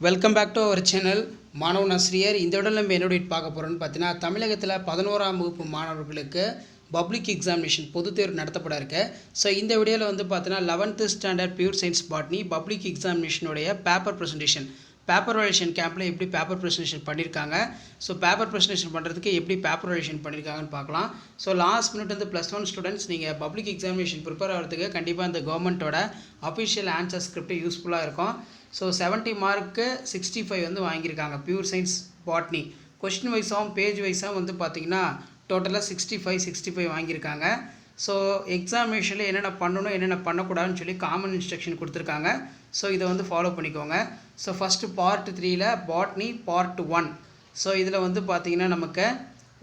Welcome back to our channel மாணவன் ஆசிரியர். இந்த விட நம்ம என்ன பார்க்க போகிறோம்னு பார்த்தீங்கன்னா, தமிழகத்தில் 11ஆம் வகுப்பு மாணவர்களுக்கு பப்ளிக் எக்ஸாமினேஷன் பொதுத் தேர்வு நடத்தப்பட இருக்கு. ஸோ இந்த வீடியோவில் வந்து பார்த்தீங்கன்னா 11th standard pure science botany public எக்ஸாமினேஷனுடைய பேப்பர் ப்ரெசன்டேஷன் பேப்பர் வேல்யூஷன் கேம்பில் எப்படி பேப்பர் ப்ரெசன்டேஷன் பண்ணியிருக்காங்க, ஸோ பேப்பர் ப்ரெசன்டேஷன் பண்ணுறதுக்கு எப்படி பேப்பர் வேல்யூஷன் பண்ணியிருக்காங்கன்னு பார்க்கலாம். ஸோ லாஸ்ட் மினிட் வந்து +1 ஸ்டூடெண்ட்ஸ் நீங்கள் பப்ளிக் எக்ஸாமினேஷன் ப்ரிப்பேர் ஆகிறதுக்கு கண்டிப்பாக இந்த கவர்மெண்ட்டோட அஃபிஷியல் ஆன்சர் ஸ்கிரிப்ட் யூஸ்ஃபுல்லாக இருக்கும். ஸோ 70 மார்க்கு 65 வந்து வாங்கியிருக்காங்க பியூர் சயின்ஸ் பாட்னி. கொஸ்டின் வைஸாகவும் பேஜ் வைஸாகவும் வந்து பார்த்திங்கன்னா டோட்டலாக 65 வாங்கியிருக்காங்க. ஸோ எக்ஸாமினேஷனில் என்னென்ன பண்ணணும் என்னென்ன பண்ணக்கூடாதுன்னு சொல்லி காமன் இன்ஸ்ட்ரக்ஷன் கொடுத்துருக்காங்க. ஸோ இதை வந்து ஃபாலோ பண்ணிக்கோங்க. ஸோ ஃபஸ்ட்டு பார்ட் 3ல் பாட்னி பார்ட் 1. ஸோ இதில் வந்து பார்த்திங்கன்னா நமக்கு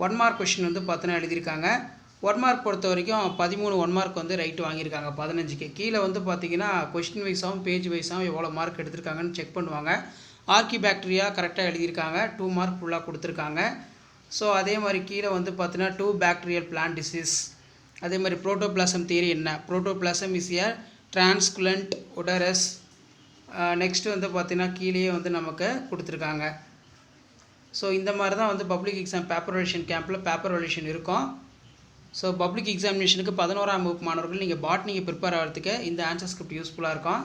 1 மார்க் கொஷின் வந்து பார்த்தீங்கன்னா எழுதியிருக்காங்க. 1 மார்க் பொறுத்த வரைக்கும் 13 1 மார்க் வந்து ரைட்டு வாங்கியிருக்காங்க 15க்கு. கீழே வந்து பார்த்திங்கன்னா கொஸ்டின் வைஸாகவும் பேஜ் வைஸாகவும் எவ்வளோ மார்க் எடுத்திருக்காங்கன்னு செக் பண்ணுவாங்க. ஆர்கி பாக்டீரியா கரெக்டாக எழுதியிருக்காங்க, 2 மார்க் ஃபுல்லாக கொடுத்துருக்காங்க. ஸோ அதே மாதிரி கீழே வந்து பார்த்தீங்கன்னா 2 பாக்டீரியல் பிளான்ட் டிசீஸ், அதே மாதிரி புரோட்டோபிளாசம் தியரி என்ன, புரோட்டோபிளாசம் இஸ் ஏ டிரான்ஸ்குலண்ட் ஒடரஸ். நெக்ஸ்ட்டு வந்து பார்த்திங்கன்னா கீழே வந்து நமக்கு கொடுத்துருக்காங்க. ஸோ இந்த மாதிரி தான் வந்து பப்ளிக் எக்ஸாம் பேப்பர் வேல்யூஷன் கேம்பில் பேப்பர் வேல்யூஷன் இருக்கும். ஸோ பப்ளிக் எக்ஸாமினேஷனுக்கு 11ஆம் வகுப்பு மாணவர்கள் நீங்கள் பாட்னிக்கு ப்ரிப்பேர் ஆகிறதுக்கு இந்த ஆன்சர் ஸ்கிரிப்ட் யூஸ்ஃபுல்லாக இருக்கும்.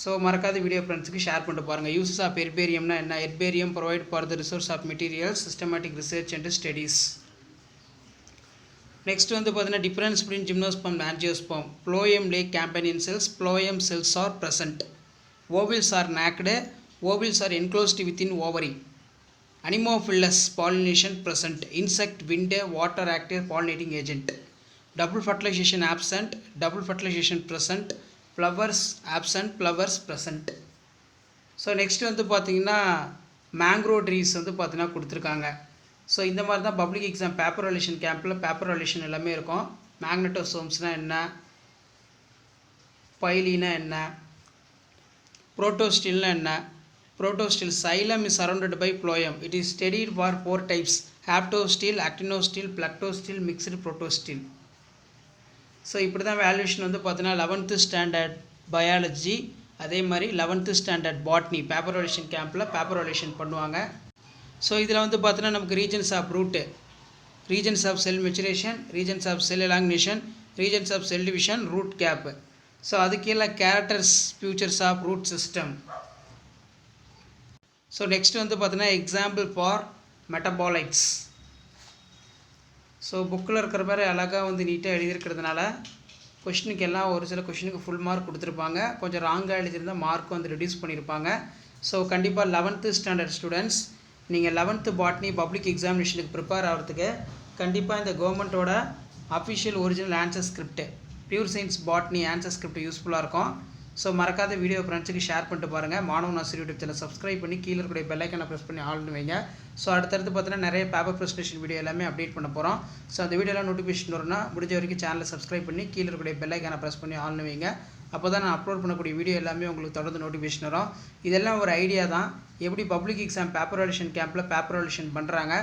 ஸோ மறக்காத வீடியோ ஃப்ரெண்ட்ஸுக்கு ஷேர் பண்ணிட்டு பாருங்கள். யூசஸ் ஆஃப் ஹெர்பேரியம்னா என்ன, herbarium provide for the resource of materials systematic research and studies. Next வந்து பார்த்தீங்கன்னா difference between gymnosperm and angiosperm. Phloem lack companion cells, phloem cells are present. Ovules are naked, ovules are enclosed within ovary. Anemophilous pollination present. Insect, wind, water active pollinating agent. Double fertilization absent, double fertilization present. Flowers absent, flowers present. So next வந்து பார்த்திங்கன்னா mangrove trees வந்து பார்த்திங்கன்னா கொடுத்துருக்காங்க. So இந்த மாதிரி தான் public exam paper valuation கேம்பில் paper valuation எல்லாமே இருக்கும். மேக்னட்டோசோம்ஸ்னால் என்ன, பைலினா என்ன, புரோட்டோஸ்டில்னா என்ன. Protosteel xylem is surrounded by phloem. It is studied for 4 types: haptosteel, actinosteel, plectosteel, mixed protosteel. So இப்படி தான் வேல்யூஷன் வந்து பார்த்தீங்கன்னா 11th ஸ்டாண்டர்ட் பயாலஜி, அதே மாதிரி 11th standard botany paper valuation கேம்பில் பேப்பர் வேல்யூஷன் பண்ணுவாங்க. ஸோ இதில் வந்து பார்த்தீங்கன்னா நமக்கு regions of root, regions of cell maturation, regions of cell elongation, regions of cell division, root cap. So அது கீழே characters features of root system. So next வந்து பார்த்தீங்கன்னா எக்ஸாம்பிள் ஃபார் மெட்டபாலைட்ஸ். ஸோ புக்கில் இருக்கிற மாதிரி அழகாக வந்து நீட்டாக எழுதியிருக்கிறதுனால கொஷினுக்கு எல்லாம் ஒரு சில கொஷினுக்கு ஃபுல் மார்க் கொடுத்துருப்பாங்க, கொஞ்சம் ராங்காக எழுதியிருந்தால் மார்க் வந்து ரெடியூஸ் பண்ணியிருப்பாங்க. ஸோ கண்டிப்பாக 11th ஸ்டாண்டர்ட் ஸ்டூடெண்ட்ஸ் நீங்கள் 11th பாட்னி பப்ளிக் எக்ஸாமினேஷனுக்கு ப்ரிப்பேர் ஆகிறதுக்கு கண்டிப்பாக இந்த கவர்மெண்ட்டோட official original answer script pure science botany answer script யூஸ்ஃபுல்லாக இருக்கும். ஸோ மறக்காத வீடியோ ஃப்ரெண்ட்ஸுக்கு ஷேர் பண்ணிட்டு பாருங்கள். மாணவன் ஆசிரியர் யூடியூப் சேனல் சப்ஸ்கிரைப் பண்ணி கீழே இருக்கிற பெல் ஐக்கானை ப்ரெஸ் பண்ணி ஆல்னு வைங்க. ஸோ அடுத்தடுத்து பார்த்தீங்கன்னா நிறைய பேப்பர் ப்ரெசன்டேஷன் வீடியோ எல்லாமே அப்டேட் பண்ண போகிறோம். ஸோ அந்த வீடியோலாம் நோட்டிஃபிகேஷன் வரும்னா முடிஞ்ச வரைக்கும் சேனலை சப்ஸ்கிரைப் பண்ணி கீழே இருக்கிற பெல் ஐக்கானை ப்ரெஸ் பண்ணி ஆல்னு வைங்க. அப்போ தான் நான் அப்லோட் பண்ணக்கூடிய வீடியோ எல்லாமே உங்களுக்கு தொடர்ந்து நோட்டிஃபிகேஷன் வரும். இதெல்லாம் ஒரு ஐடியா தான், எப்படி பப்ளிக் எக்ஸாம் பேப்பர் வேல்யூஷன் கேம்பில் பேப்பர் வேல்யூஷன் பண்ணுறாங்க,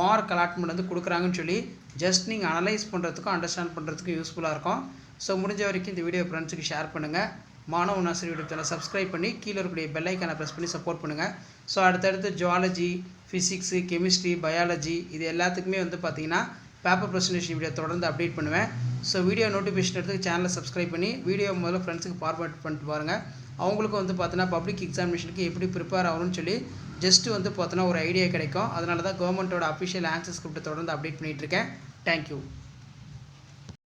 மார்க் அலாட்மெண்ட் வந்து கொடுக்குறாங்கன்னு சொல்லி ஜஸ்ட் நீங்கள் அனலைஸ் பண்ணுறதுக்கும் அண்டர்ஸ்டாண்ட் பண்ணுறதுக்கும் யூஸ்ஃபுல்லாக இருக்கும். ஸோ முடிஞ்ச வரைக்கும் இந்த வீடியோ ஃப்ரெண்ட்ஸுக்கு ஷேர் பண்ணுங்கள். மாணவன் ஆசிரியர் யூடியூப் சேனல் சப்ஸ்கிரைப் பண்ணி கீழே இருக்கக்கூடிய பெல் ஐக்கானை ப்ரெஸ் பண்ணி சப்போர்ட் பண்ணுங்கள். ஸோ அடுத்தடுத்து ஜுவாலஜி, ஃபிசிக்ஸு, கெமிஸ்ட்ரி, பயாலஜி இது எல்லாத்துக்குமே வந்து பார்த்திங்கன்னா பேப்பர் ப்ரெசன்டேஷன் வீடியோ தொடர்ந்து அப்டேட் பண்ணுவேன். ஸோ வீடியோ நோட்டிஃபிகேஷன் எடுத்து சேனலை சப்ஸ்கிரைப் பண்ணி வீடியோ முதல்ல ஃப்ரெண்ட்ஸுக்கு ஃபார்வர்ட் பண்ணிட்டு பாருங்கள். அவங்களுக்கும் வந்து பார்த்தீங்கன்னா பப்ளிக் எக்ஸாமினேஷனுக்கு எப்படி ப்ரிப்பேர் ஆகணும்னு சொல்லி ஜஸ்ட்டு வந்து பார்த்தோன்னா ஒரு ஐடியா கிடைக்கும். அதனால தான் கவர்மெண்ட்டோட அஃபிஷியல் ஆன்சர் ஸ்கிரிப்ட் தொடர்ந்து அப்டேட் பண்ணிகிட்ருக்கேன். தேங்க்யூ.